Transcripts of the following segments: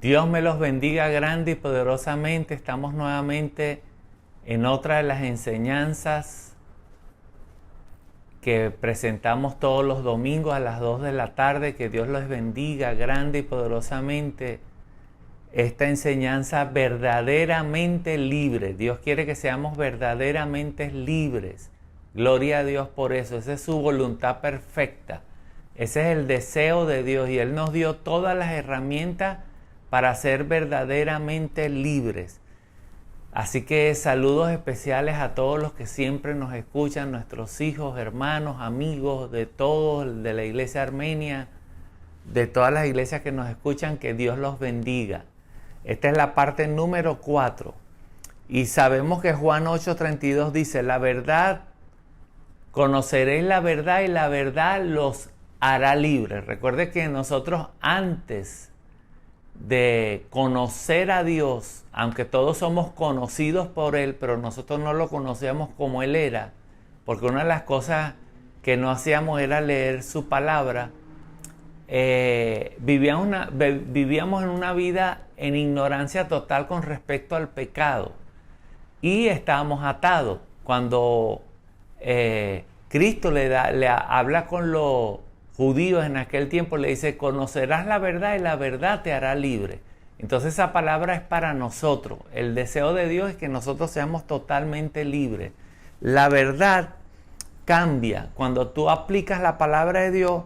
Dios me los bendiga grande y poderosamente. Estamos nuevamente en otra de las enseñanzas que presentamos todos los domingos a las 2 de la tarde. Que Dios los bendiga grande y poderosamente. Esta enseñanza verdaderamente libre. Dios quiere que seamos verdaderamente libres. Gloria a Dios por eso. Esa es su voluntad perfecta. Ese es el deseo de Dios y Él nos dio todas las herramientas para ser verdaderamente libres. Así que saludos especiales a todos los que siempre nos escuchan, nuestros hijos, hermanos, amigos, de todos, de la iglesia armenia, de todas las iglesias que nos escuchan, que Dios los bendiga. Esta es la parte número 4. Y sabemos que Juan 8:32 dice, la verdad, conoceréis la verdad y la verdad los hará libres. Recuerde que nosotros antes de conocer a Dios, aunque todos somos conocidos por Él, pero nosotros no lo conocíamos como Él era, porque una de las cosas que no hacíamos era leer su palabra. Vivíamos en una vida en ignorancia total con respecto al pecado y estábamos atados. Cuando Cristo le habla con los judíos en aquel tiempo, le dice, conocerás la verdad y la verdad te hará libre. Entonces esa palabra es para nosotros. El deseo de Dios es que nosotros seamos totalmente libres. La verdad cambia. Cuando tú aplicas la palabra de Dios,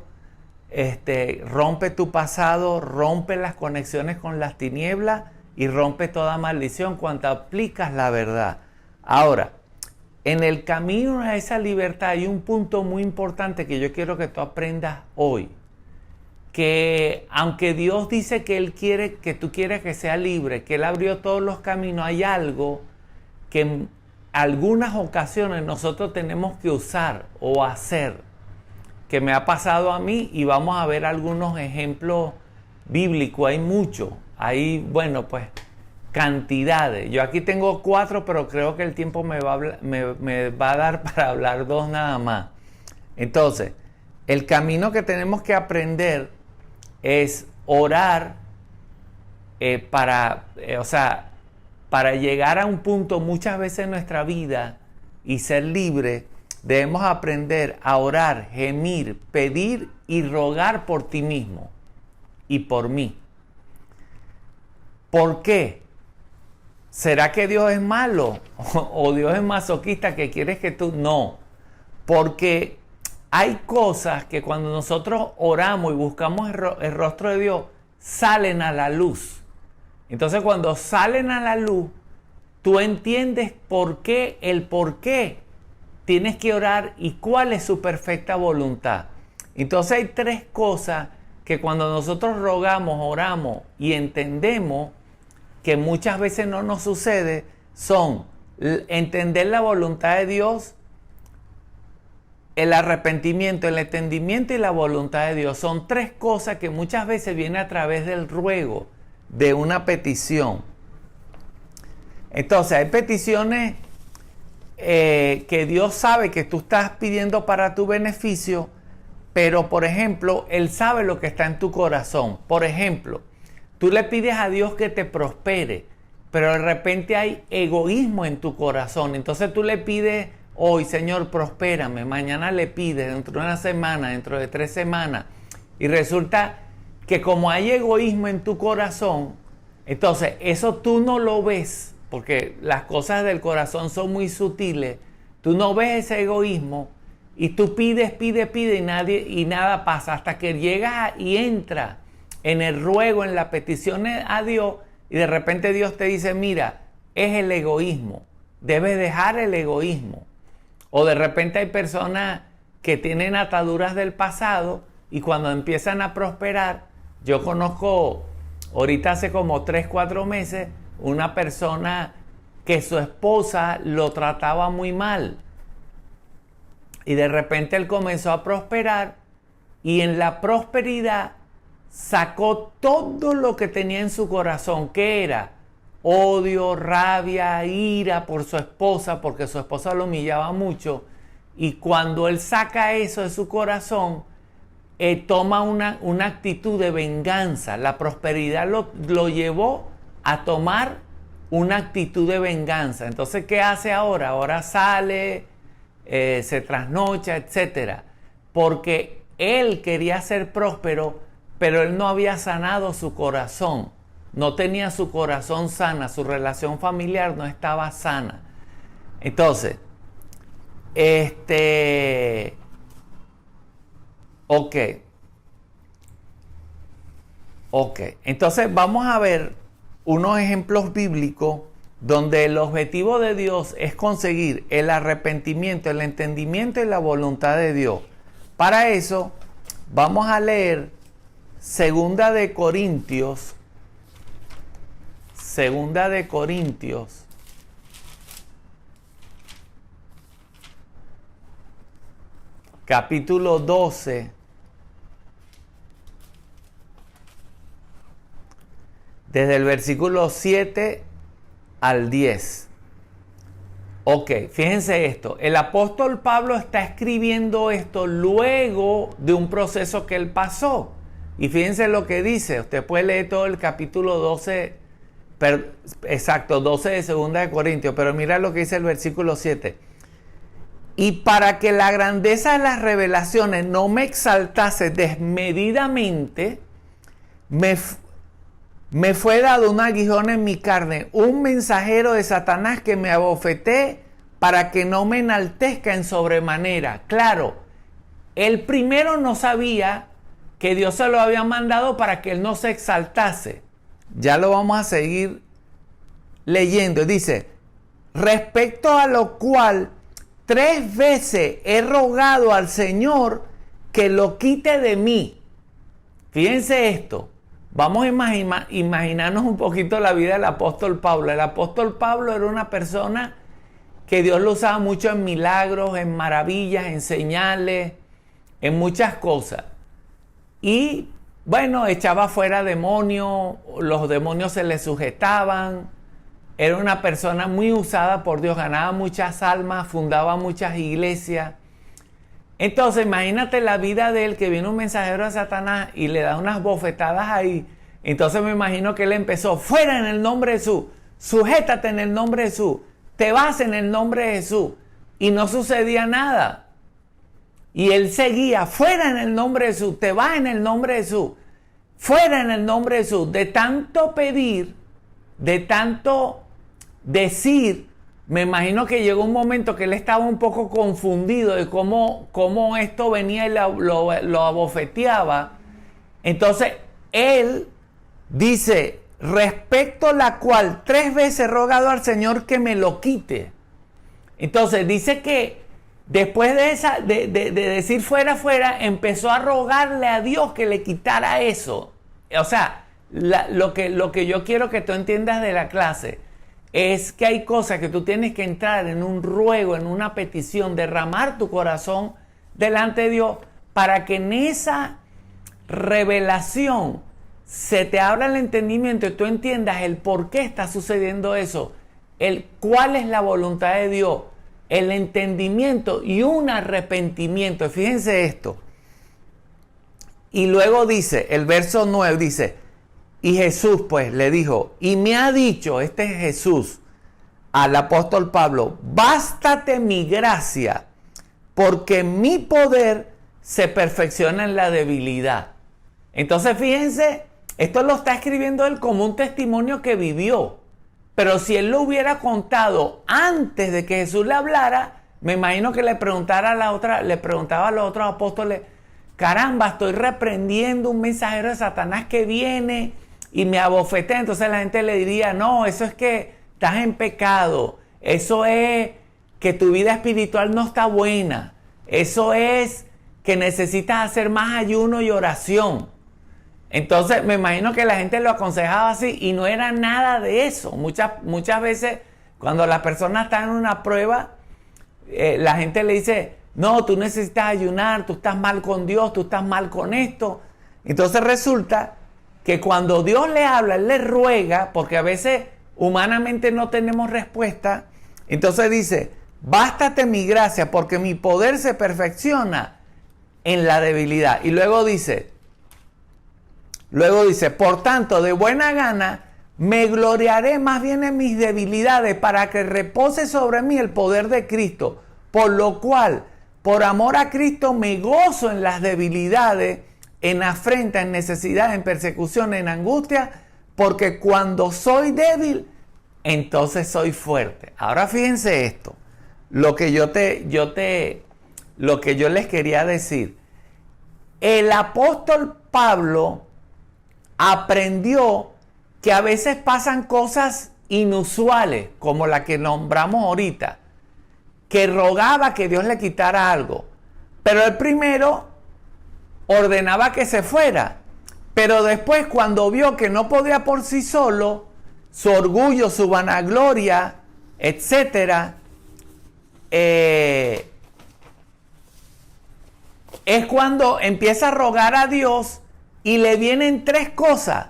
rompe tu pasado, rompe las conexiones con las tinieblas y rompe toda maldición cuando aplicas la verdad. Ahora, en el camino a esa libertad hay un punto muy importante que yo quiero que tú aprendas hoy. Que aunque Dios dice que Él quiere, que tú quieres que sea libre, que Él abrió todos los caminos, hay algo que en algunas ocasiones nosotros tenemos que usar o hacer, que me ha pasado a mí, y vamos a ver algunos ejemplos bíblicos. Hay muchos, hay, bueno, pues cantidades. Yo aquí tengo 4, pero creo que el tiempo me va a dar para hablar 2 nada más. Entonces, el camino que tenemos que aprender es orar para llegar a un punto muchas veces en nuestra vida y ser libre. Debemos aprender a orar, gemir, pedir y rogar por ti mismo y por mí. ¿Por qué? ¿Será que Dios es malo? ¿O Dios es masoquista que quieres que tú? No. Porque hay cosas que cuando nosotros oramos y buscamos el rostro de Dios, salen a la luz. Entonces cuando salen a la luz, tú entiendes por qué tienes que orar y cuál es su perfecta voluntad. Entonces hay 3 cosas que cuando nosotros rogamos, oramos y entendemos que muchas veces no nos sucede, son entender la voluntad de Dios, el arrepentimiento, el entendimiento y la voluntad de Dios. Son 3 cosas que muchas veces vienen a través del ruego, de una petición. Entonces hay peticiones que Dios sabe que tú estás pidiendo para tu beneficio, pero por ejemplo, Él sabe lo que está en tu corazón. Por ejemplo, tú le pides a Dios que te prospere, pero de repente hay egoísmo en tu corazón. Entonces tú le pides hoy, Señor, prospérame. Mañana le pides, dentro de una semana, dentro de 3 semanas. Y resulta que como hay egoísmo en tu corazón, entonces eso tú no lo ves, porque las cosas del corazón son muy sutiles. Tú no ves ese egoísmo y tú pides y nada pasa hasta que llegas y entras en el ruego, en la petición a Dios, y de repente Dios te dice, mira, es el egoísmo, debes dejar el egoísmo. O de repente hay personas que tienen ataduras del pasado y cuando empiezan a prosperar, yo conozco, ahorita hace como 3-4 meses, una persona que su esposa lo trataba muy mal. Y de repente él comenzó a prosperar y en la prosperidad sacó todo lo que tenía en su corazón, que era odio, rabia, ira por su esposa, porque su esposa lo humillaba mucho. Y cuando él saca eso de su corazón, toma una actitud de venganza. La prosperidad lo llevó a tomar una actitud de venganza. Entonces, ¿qué hace ahora? Ahora sale, se trasnocha, etc. Porque él quería ser próspero, pero él no había sanado su corazón. No tenía su corazón sana, su relación familiar no estaba sana. Entonces, Ok. Entonces vamos a ver unos ejemplos bíblicos donde el objetivo de Dios es conseguir el arrepentimiento, el entendimiento y la voluntad de Dios. Para eso vamos a leer Segunda de Corintios, capítulo 12, desde el versículo 7 al 10. Ok, fíjense esto. El apóstol Pablo está escribiendo esto luego de un proceso que él pasó. Y fíjense lo que dice. Usted puede leer todo el capítulo 12, 12 de Segunda de Corintios, pero mira lo que dice el versículo 7. Y para que la grandeza de las revelaciones no me exaltase desmedidamente, me fue dado un aguijón en mi carne, un mensajero de Satanás que me abofeté para que no me enaltezca en sobremanera. Claro, él primero no sabía que Dios se lo había mandado para que él no se exaltase. Ya lo vamos a seguir leyendo. Dice, respecto a lo cual 3 veces he rogado al Señor que lo quite de mí. Fíjense esto. Vamos a imaginarnos un poquito la vida del apóstol Pablo. El apóstol Pablo era una persona que Dios lo usaba mucho en milagros, en maravillas, en señales, en muchas cosas. Y bueno, echaba fuera demonios, los demonios se le sujetaban. Era una persona muy usada por Dios, ganaba muchas almas, fundaba muchas iglesias. Entonces, imagínate la vida de él, que viene un mensajero de Satanás y le da unas bofetadas ahí. Entonces me imagino que él empezó, fuera en el nombre de Jesús, sujétate en el nombre de Jesús, te vas en el nombre de Jesús. Y no sucedía nada. Y él seguía, fuera en el nombre de Jesús, te vas en el nombre de Jesús, fuera en el nombre de Jesús. De tanto pedir, de tanto decir, me imagino que llegó un momento que él estaba un poco confundido de cómo esto venía y lo abofeteaba. Entonces, él dice, respecto a la cual 3 veces he rogado al Señor que me lo quite. Entonces, dice que después de decir fuera, empezó a rogarle a Dios que le quitara eso. O sea, lo que yo quiero que tú entiendas de la clase es que hay cosas que tú tienes que entrar en un ruego, en una petición, derramar tu corazón delante de Dios para que en esa revelación se te abra el entendimiento y tú entiendas el por qué está sucediendo eso, cuál es la voluntad de Dios, el entendimiento y un arrepentimiento. Fíjense esto. Y luego dice, el verso 9 dice, y Jesús pues le dijo, y me ha dicho, este es Jesús, al apóstol Pablo, bástate mi gracia, porque mi poder se perfecciona en la debilidad. Entonces fíjense, esto lo está escribiendo él como un testimonio que vivió. Pero si él lo hubiera contado antes de que Jesús le hablara, me imagino que le preguntaba a los otros apóstoles, caramba, estoy reprendiendo un mensajero de Satanás que viene y me abofetea. Entonces la gente le diría, no, eso es que estás en pecado, eso es que tu vida espiritual no está buena, eso es que necesitas hacer más ayuno y oración. Entonces me imagino que la gente lo aconsejaba así y no era nada de eso. Muchas veces cuando las personas están en una prueba, la gente le dice, no, tú necesitas ayunar, tú estás mal con Dios, tú estás mal con esto. Entonces resulta que cuando Dios le habla, Él le ruega, porque a veces humanamente no tenemos respuesta. Entonces dice, bástate mi gracia, porque mi poder se perfecciona en la debilidad. Y luego dice, por tanto, de buena gana me gloriaré más bien en mis debilidades para que repose sobre mí el poder de Cristo. Por lo cual, por amor a Cristo, me gozo en las debilidades, en afrenta, en necesidad, en persecución, en angustia, porque cuando soy débil, entonces soy fuerte. Ahora fíjense esto, lo que yo les quería decir. El apóstol Pablo aprendió que a veces pasan cosas inusuales, como la que nombramos ahorita, que rogaba que Dios le quitara algo. Pero el primero ordenaba que se fuera. Pero después, cuando vio que no podía por sí solo, su orgullo, su vanagloria, etcétera, es cuando empieza a rogar a Dios y le vienen tres cosas.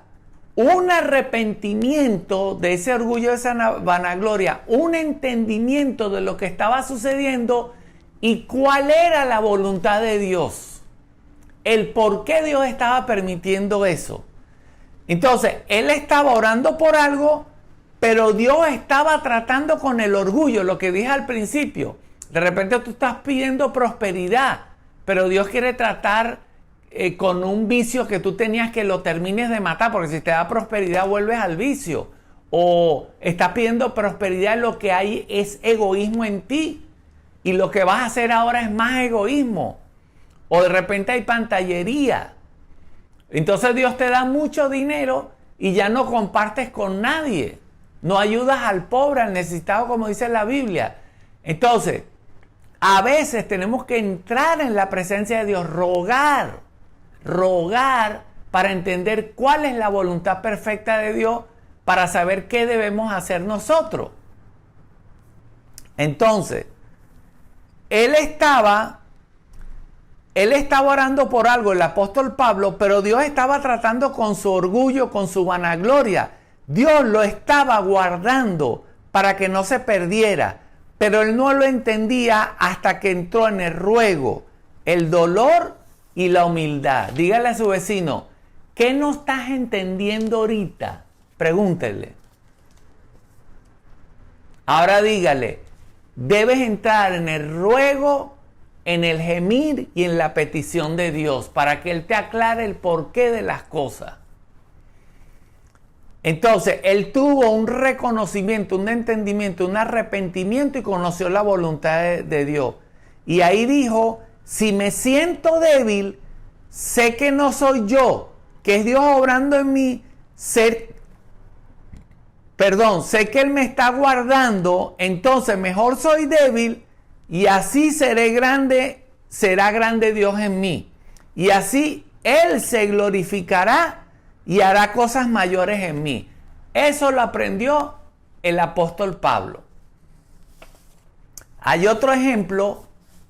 Un arrepentimiento de ese orgullo, de esa vanagloria, un entendimiento de lo que estaba sucediendo y cuál era la voluntad de Dios, el por qué Dios estaba permitiendo eso. Entonces, él estaba orando por algo, pero Dios estaba tratando con el orgullo, lo que dije al principio. De repente tú estás pidiendo prosperidad, pero Dios quiere tratar con un vicio que tú tenías, que lo termines de matar, porque si te da prosperidad vuelves al vicio. O estás pidiendo prosperidad, lo que hay es egoísmo en ti y lo que vas a hacer ahora es más egoísmo. O de repente hay pantallería. Entonces Dios te da mucho dinero y ya no compartes con nadie. No ayudas al pobre, al necesitado, como dice la Biblia. Entonces, a veces tenemos que entrar en la presencia de Dios, rogar para entender cuál es la voluntad perfecta de Dios, para saber qué debemos hacer nosotros. Entonces, él estaba orando por algo, el apóstol Pablo, pero Dios estaba tratando con su orgullo, con su vanagloria. Dios lo estaba guardando para que no se perdiera, pero él no lo entendía hasta que entró en el ruego, el dolor y la humildad. Dígale a su vecino, ¿qué no estás entendiendo ahorita? Pregúntele. Ahora dígale, debes entrar en el ruego, en el gemir y en la petición de Dios para que Él te aclare el porqué de las cosas. Entonces, él tuvo un reconocimiento, un entendimiento, un arrepentimiento y conoció la voluntad de Dios. Y ahí dijo, si me siento débil, sé que no soy yo, que es Dios obrando en mí, sé que Él me está guardando, entonces mejor soy débil y así será grande Dios en mí. Y así Él se glorificará y hará cosas mayores en mí. Eso lo aprendió el apóstol Pablo. Hay otro ejemplo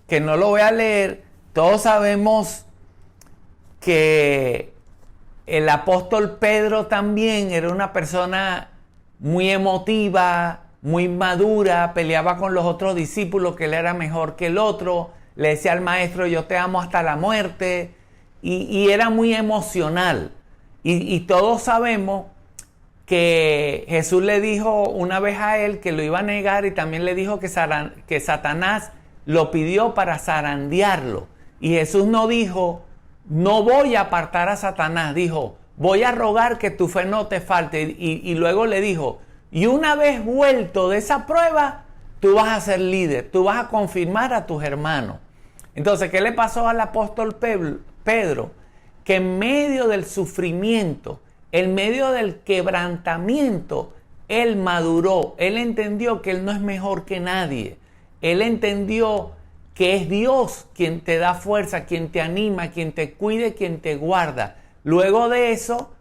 que no lo voy a leer. Todos sabemos que el apóstol Pedro también era una persona muy emotiva, muy madura, peleaba con los otros discípulos que él era mejor que el otro, le decía al maestro, yo te amo hasta la muerte, y era muy emocional. Y todos sabemos que Jesús le dijo una vez a él que lo iba a negar, y también le dijo que Satanás lo pidió para zarandearlo. Y Jesús no dijo, no voy a apartar a Satanás, dijo, voy a rogar que tu fe no te falte. Y luego le dijo, y una vez vuelto de esa prueba, tú vas a ser líder, tú vas a confirmar a tus hermanos. Entonces, ¿qué le pasó al apóstol Pedro? Que en medio del sufrimiento, en medio del quebrantamiento, él maduró, él entendió que él no es mejor que nadie, él entendió que es Dios quien te da fuerza, quien te anima, quien te cuide, quien te guarda. Luego de eso,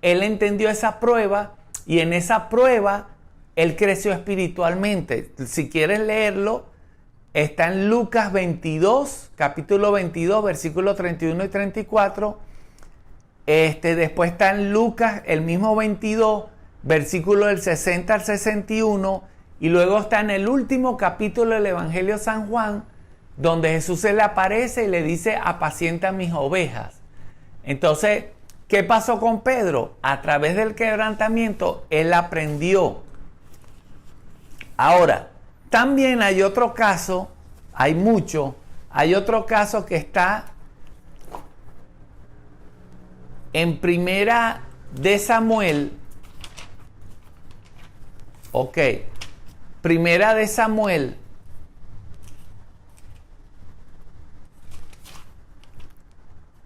él entendió esa prueba y en esa prueba él creció espiritualmente. Si quieres leerlo, está en Lucas 22, capítulo 22, versículos 31 y 34. Después está en Lucas, el mismo 22, versículo del 60 al 61. Y luego está en el último capítulo del Evangelio de San Juan, donde Jesús se le aparece y le dice, apacienta mis ovejas. Entonces, ¿qué pasó con Pedro? A través del quebrantamiento, él aprendió. Ahora, también hay otro caso, hay otro caso que está en Primera de Samuel. Ok, Primera de Samuel.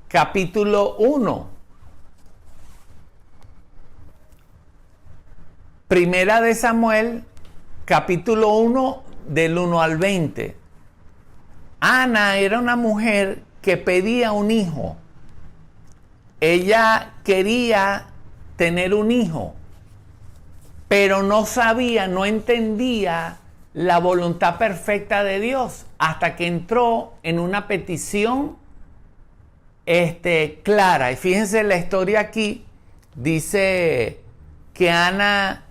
Capítulo 1. Primera de Samuel, capítulo 1, del 1 al 20. Ana era una mujer que pedía un hijo. Ella quería tener un hijo, pero no sabía, no entendía la voluntad perfecta de Dios hasta que entró en una petición clara. Y fíjense la historia aquí, dice que Ana,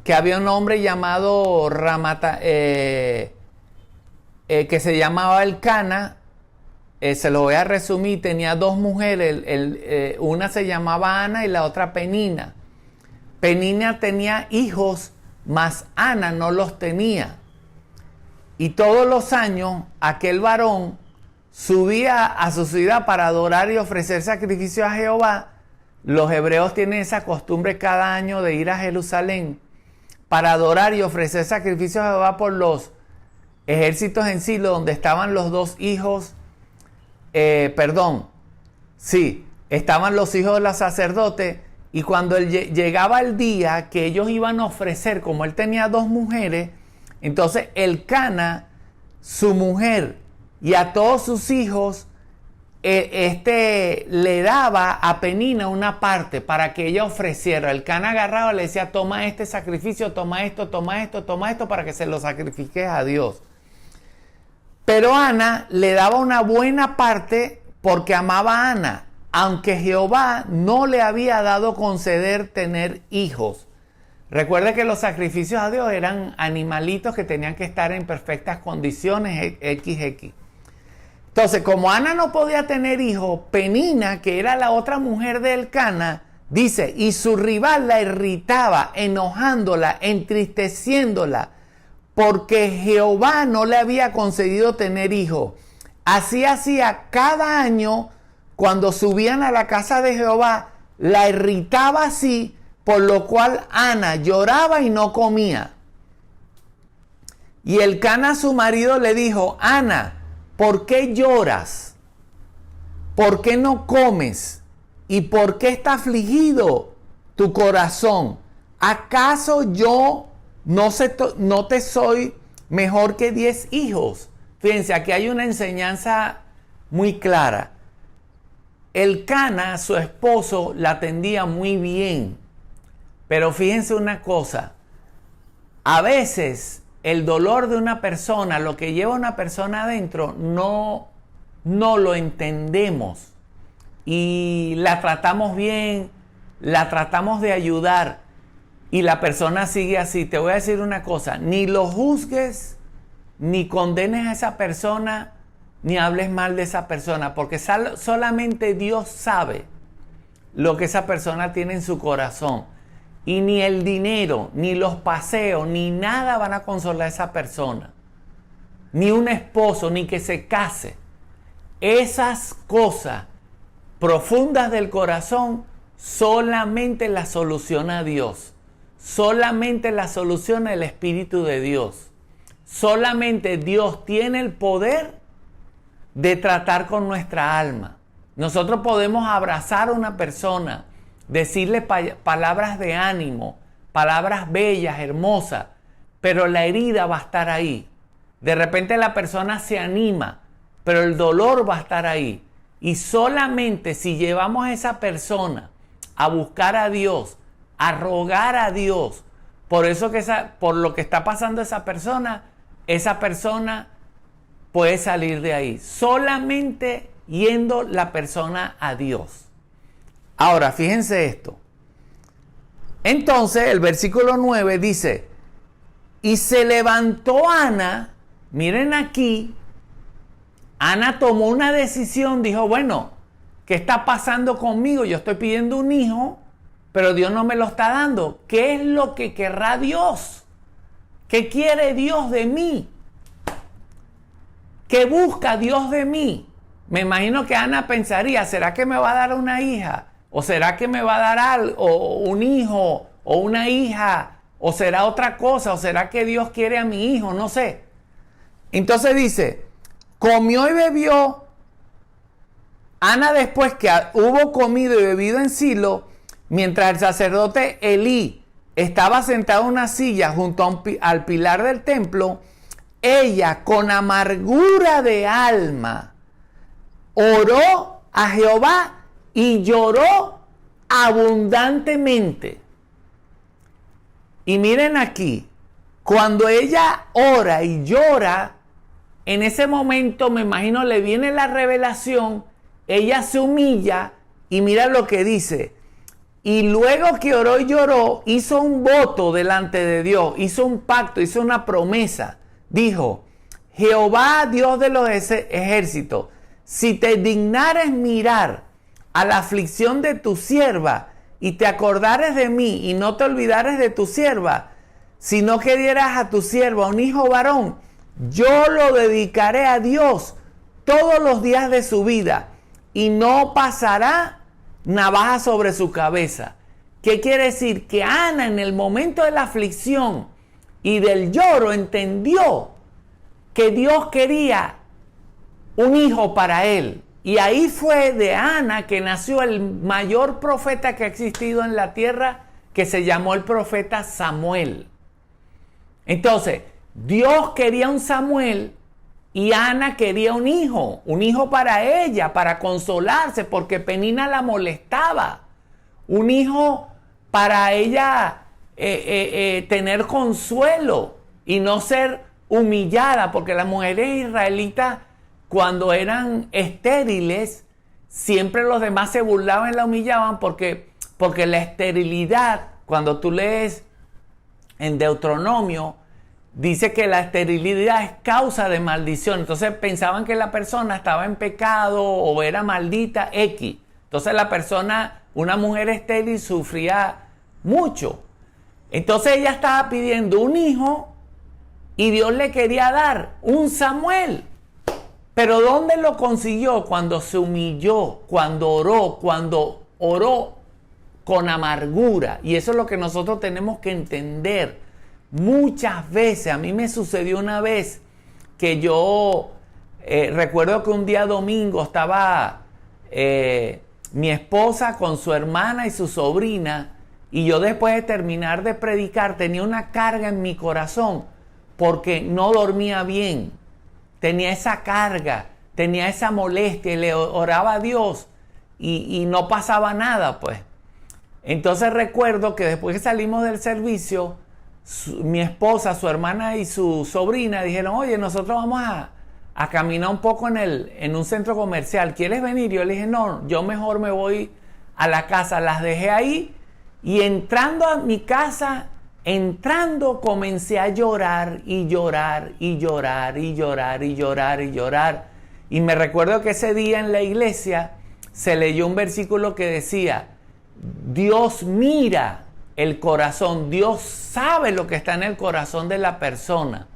que había un hombre llamado Ramata, que se llamaba Elcana, se lo voy a resumir, tenía dos mujeres, una se llamaba Ana y la otra Penina. Penina tenía hijos, mas Ana no los tenía. Y todos los años aquel varón subía a su ciudad para adorar y ofrecer sacrificios a Jehová. Los hebreos tienen esa costumbre cada año de ir a Jerusalén para adorar y ofrecer sacrificios a Jehová por los ejércitos en Silo, donde estaban los dos hijos, estaban los hijos de los sacerdotes. Y cuando llegaba el día que ellos iban a ofrecer, como él tenía dos mujeres, entonces Elcana, su mujer, y a todos sus hijos, le daba a Penina una parte para que ella ofreciera. Elcana agarraba, le decía, toma este sacrificio, toma esto, para que se lo sacrifiques a Dios. Pero Ana le daba una buena parte porque amaba a Ana, aunque Jehová no le había dado conceder tener hijos. Recuerde que los sacrificios a Dios eran animalitos que tenían que estar en perfectas condiciones, XX. Entonces, como Ana no podía tener hijos, Penina, que era la otra mujer de Elcana, dice, y su rival la irritaba, enojándola, entristeciéndola, porque Jehová no le había concedido tener hijos. Así hacía cada año cuando subían a la casa de Jehová, la irritaba así, por lo cual Ana lloraba y no comía. Y Elcana, su marido, le dijo, Ana, ¿por qué lloras? ¿Por qué no comes? ¿Y por qué está afligido tu corazón? ¿Acaso yo no te soy mejor que 10 hijos? Fíjense, aquí hay una enseñanza muy clara. Elcana, su esposo, la atendía muy bien. Pero fíjense una cosa. A veces el dolor de una persona, lo que lleva a una persona adentro, no lo entendemos. Y la tratamos bien, la tratamos de ayudar. Y la persona sigue así. Te voy a decir una cosa. Ni lo juzgues, ni condenes a esa persona, ni hables mal de esa persona. Porque solamente Dios sabe lo que esa persona tiene en su corazón. Y ni el dinero, ni los paseos, ni nada van a consolar a esa persona. Ni un esposo, ni que se case. Esas cosas profundas del corazón solamente las soluciona Dios. Solamente las soluciona el Espíritu de Dios. Solamente Dios tiene el poder de tratar con nuestra alma. Nosotros podemos abrazar a una persona, decirle palabras de ánimo, palabras bellas, hermosas, pero la herida va a estar ahí. De repente la persona se anima, pero el dolor va a estar ahí. Y solamente si llevamos a esa persona a buscar a Dios, a rogar a Dios, por lo que está pasando esa persona puede salir de ahí. Solamente yendo la persona a Dios. Ahora, fíjense esto. Entonces, el versículo 9 dice, y se levantó Ana, miren aquí, Ana tomó una decisión, dijo, bueno, ¿qué está pasando conmigo? Yo estoy pidiendo un hijo, pero Dios no me lo está dando. ¿Qué es lo que querrá Dios? ¿Qué quiere Dios de mí? ¿Qué busca Dios de mí? Me imagino que Ana pensaría, ¿será que me va a dar una hija? ¿O será que me va a dar algo, un hijo o una hija? ¿O será otra cosa? ¿O será que Dios quiere a mi hijo? No sé. Entonces dice, comió y bebió. Ana, después que hubo comido y bebido en Silo, mientras el sacerdote Elí estaba sentado en una silla junto al pilar del templo, ella con amargura de alma oró a Jehová y lloró abundantemente. Y miren aquí, cuando ella ora y llora, en ese momento me imagino le viene la revelación, ella se humilla y mira lo que dice. Y luego que oró y lloró, hizo un voto delante de Dios, hizo un pacto, hizo una promesa. Dijo, Jehová, Dios de los ejércitos, si te dignares mirar a la aflicción de tu sierva y te acordares de mí y no te olvidares de tu sierva, sino que dieras a tu sierva un hijo varón, yo lo dedicaré a Dios todos los días de su vida y no pasará navaja sobre su cabeza. ¿Qué quiere decir? Que Ana en el momento de la aflicción y del lloro entendió que Dios quería un hijo para él. Y ahí fue de Ana que nació el mayor profeta que ha existido en la tierra, que se llamó el profeta Samuel. Entonces, Dios quería un Samuel y Ana quería un hijo para ella, para consolarse, porque Penina la molestaba. Un hijo para ella tener consuelo y no ser humillada, porque las mujeres israelitas, cuando eran estériles, siempre los demás se burlaban y la humillaban porque la esterilidad, cuando tú lees en Deuteronomio, dice que la esterilidad es causa de maldición. Entonces pensaban que la persona estaba en pecado o era maldita, X. Entonces la persona, una mujer estéril, sufría mucho. Entonces ella estaba pidiendo un hijo y Dios le quería dar un Samuel. Pero ¿dónde lo consiguió? Cuando se humilló, cuando oró con amargura. Y eso es lo que nosotros tenemos que entender. Muchas veces, a mí me sucedió una vez que yo recuerdo que un día domingo estaba mi esposa con su hermana y su sobrina, y yo después de terminar de predicar tenía una carga en mi corazón porque no dormía bien. Tenía esa carga, tenía esa molestia y le oraba a Dios y no pasaba nada, pues. Entonces recuerdo que después que salimos del servicio, mi esposa, su hermana y su sobrina dijeron, oye, nosotros vamos a caminar un poco en un centro comercial, ¿quieres venir? Yo le dije, no, yo mejor me voy a la casa. Las dejé ahí y entrando a mi casa, comencé a llorar y llorar y llorar y llorar y llorar y llorar. Y me recuerdo que ese día en la iglesia se leyó un versículo que decía, Dios mira el corazón, Dios sabe lo que está en el corazón de la persona.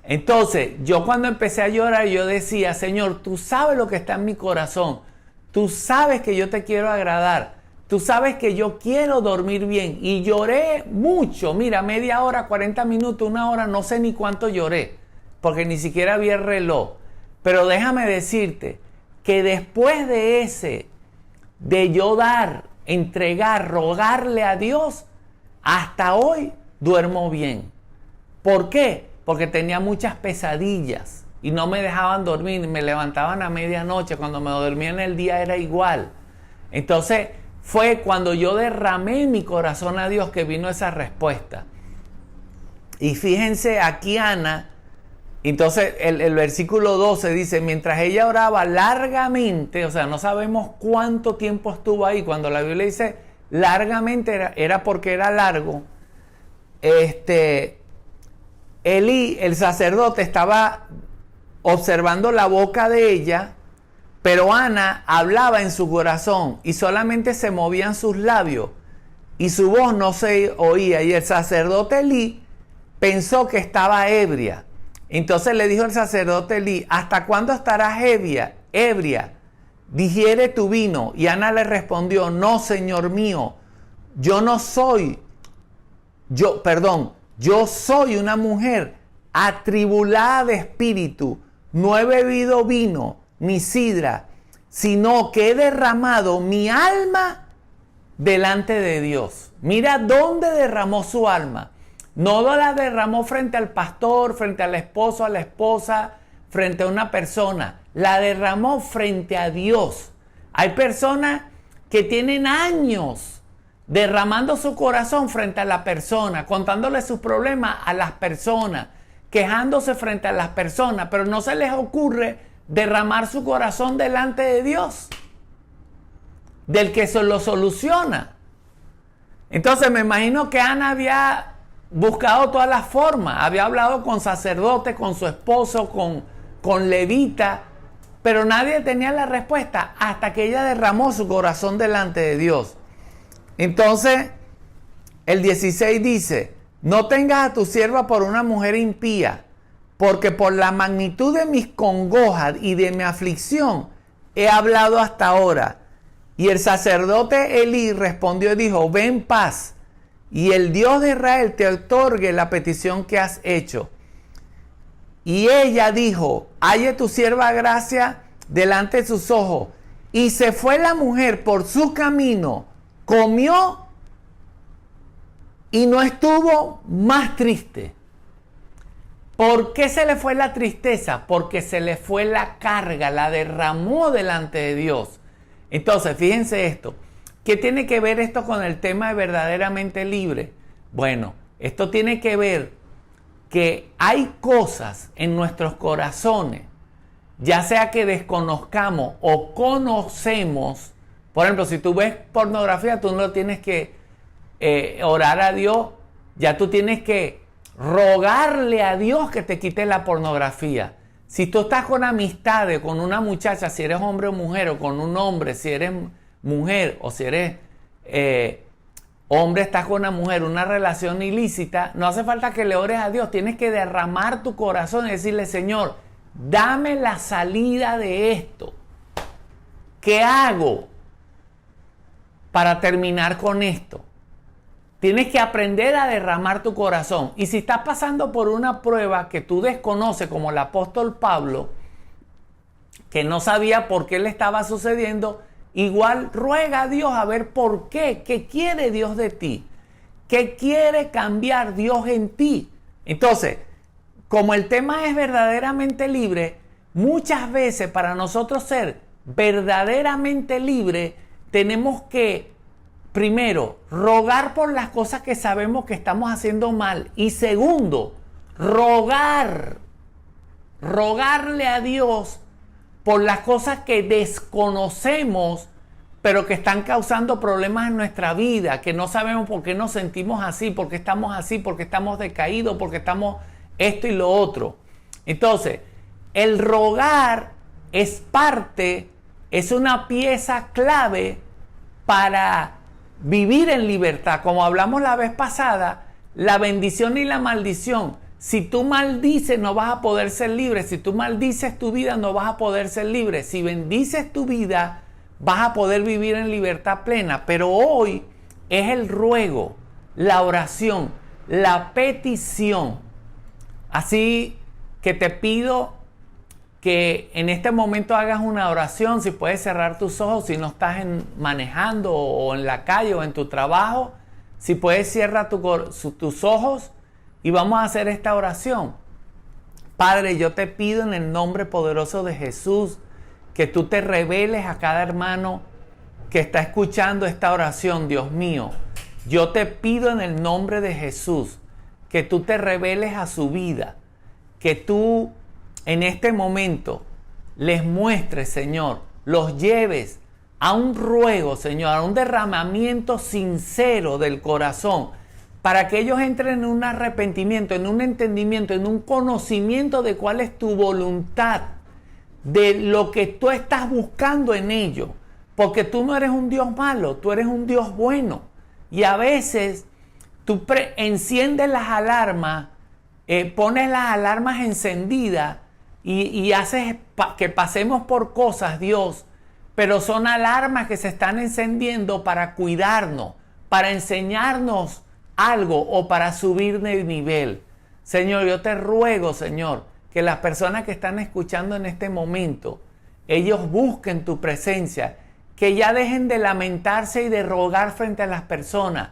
Entonces, yo cuando empecé a llorar, yo decía, Señor, tú sabes lo que está en mi corazón, tú sabes que yo te quiero agradar, tú sabes que yo quiero dormir bien. Y lloré mucho, mira, media hora, 40 minutos, una hora, no sé ni cuánto lloré, porque ni siquiera vi el reloj. Pero déjame decirte que después de yo dar, entregar, rogarle a Dios, hasta hoy duermo bien. ¿Por qué? Porque tenía muchas pesadillas y no me dejaban dormir, me levantaban a medianoche, cuando me dormía en el día era igual. Entonces fue cuando yo derramé mi corazón a Dios que vino esa respuesta. Y fíjense aquí Ana, entonces el versículo 12 dice, mientras ella oraba largamente, o sea, no sabemos cuánto tiempo estuvo ahí, cuando la Biblia dice largamente era porque era largo. Elí, el sacerdote, estaba observando la boca de ella, pero Ana hablaba en su corazón y solamente se movían sus labios y su voz no se oía. Y el sacerdote Elí pensó que estaba ebria. Entonces le dijo el sacerdote Elí: ¿hasta cuándo estarás ebria? Digiere tu vino. Y Ana le respondió: no, Señor mío, yo soy una mujer atribulada de espíritu. No he bebido vino ni sidra, sino que he derramado mi alma delante de Dios. Mira dónde derramó su alma. No la derramó frente al pastor, frente al esposo, a la esposa, frente a una persona. La derramó frente a Dios. Hay personas que tienen años derramando su corazón frente a la persona, contándole sus problemas a las personas, quejándose frente a las personas, pero no se les ocurre derramar su corazón delante de Dios, del que se lo soluciona. Entonces me imagino que Ana había buscado todas las formas, había hablado con sacerdotes, con su esposo, con levita, pero nadie tenía la respuesta hasta que ella derramó su corazón delante de Dios. Entonces el 16 dice: no tengas a tu sierva por una mujer impía, porque por la magnitud de mis congojas y de mi aflicción he hablado hasta ahora. Y el sacerdote Elí respondió y dijo: ve en paz, y el Dios de Israel te otorgue la petición que has hecho. Y ella dijo: halle tu sierva gracia delante de sus ojos. Y se fue la mujer por su camino, comió y no estuvo más triste. ¿Por qué se le fue la tristeza? Porque se le fue la carga, la derramó delante de Dios. Entonces, fíjense esto. ¿Qué tiene que ver esto con el tema de verdaderamente libre? Bueno, esto tiene que ver que hay cosas en nuestros corazones, ya sea que desconozcamos o conocemos. Por ejemplo, si tú ves pornografía, tú no tienes que orar a Dios, ya tú tienes que rogarle a Dios que te quite la pornografía. Si tú estás con amistades con una muchacha, si eres hombre o mujer, o con un hombre, si eres mujer, o si eres hombre, estás con una mujer, una relación ilícita, no hace falta que le ores a Dios, tienes que derramar tu corazón y decirle: Señor, dame la salida de esto. ¿Qué hago para terminar con esto? Tienes que aprender a derramar tu corazón. Y si estás pasando por una prueba que tú desconoces, como el apóstol Pablo, que no sabía por qué le estaba sucediendo, igual ruega a Dios a ver por qué. ¿Qué quiere Dios de ti? ¿Qué quiere cambiar Dios en ti? Entonces, como el tema es verdaderamente libre, muchas veces para nosotros ser verdaderamente libre, tenemos que primero, rogar por las cosas que sabemos que estamos haciendo mal. Y segundo, rogarle a Dios por las cosas que desconocemos, pero que están causando problemas en nuestra vida, que no sabemos por qué nos sentimos así, por qué estamos decaídos, por qué estamos esto y lo otro. Entonces, el rogar es una pieza clave para vivir en libertad. Como hablamos la vez pasada, la bendición y la maldición. Si tú maldices, no vas a poder ser libre. Si tú maldices tu vida, no vas a poder ser libre. Si bendices tu vida, vas a poder vivir en libertad plena. Pero hoy es el ruego, la oración, la petición. Así que te pido que en este momento hagas una oración. Si puedes cerrar tus ojos, si no estás manejando o en la calle o en tu trabajo, si puedes cierra tus ojos y vamos a hacer esta oración. Padre, yo te pido en el nombre poderoso de Jesús que tú te reveles a cada hermano que está escuchando esta oración, Dios mío. Yo te pido en el nombre de Jesús que tú te reveles a su vida, que tú en este momento les muestres, Señor, los lleves a un ruego, Señor, a un derramamiento sincero del corazón, para que ellos entren en un arrepentimiento, en un entendimiento, en un conocimiento de cuál es tu voluntad, de lo que tú estás buscando en ellos. Porque tú no eres un Dios malo, tú eres un Dios bueno. Y a veces tú enciendes las alarmas, pones las alarmas encendidas y haces que pasemos por cosas, Dios, pero son alarmas que se están encendiendo para cuidarnos, para enseñarnos algo o para subir de nivel. Señor, yo te ruego, Señor, que las personas que están escuchando en este momento, ellos busquen tu presencia, que ya dejen de lamentarse y de rogar frente a las personas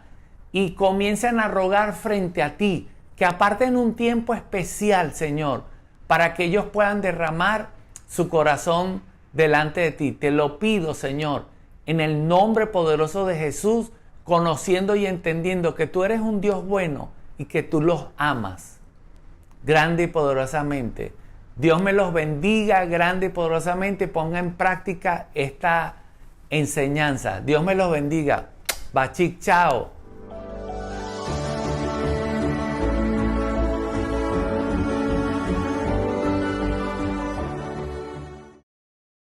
y comiencen a rogar frente a ti, que aparten un tiempo especial, Señor, para que ellos puedan derramar su corazón delante de ti. Te lo pido, Señor, en el nombre poderoso de Jesús, conociendo y entendiendo que tú eres un Dios bueno y que tú los amas grande y poderosamente. Dios me los bendiga grande y poderosamente. Ponga en práctica esta enseñanza. Dios me los bendiga. Bachik, chao.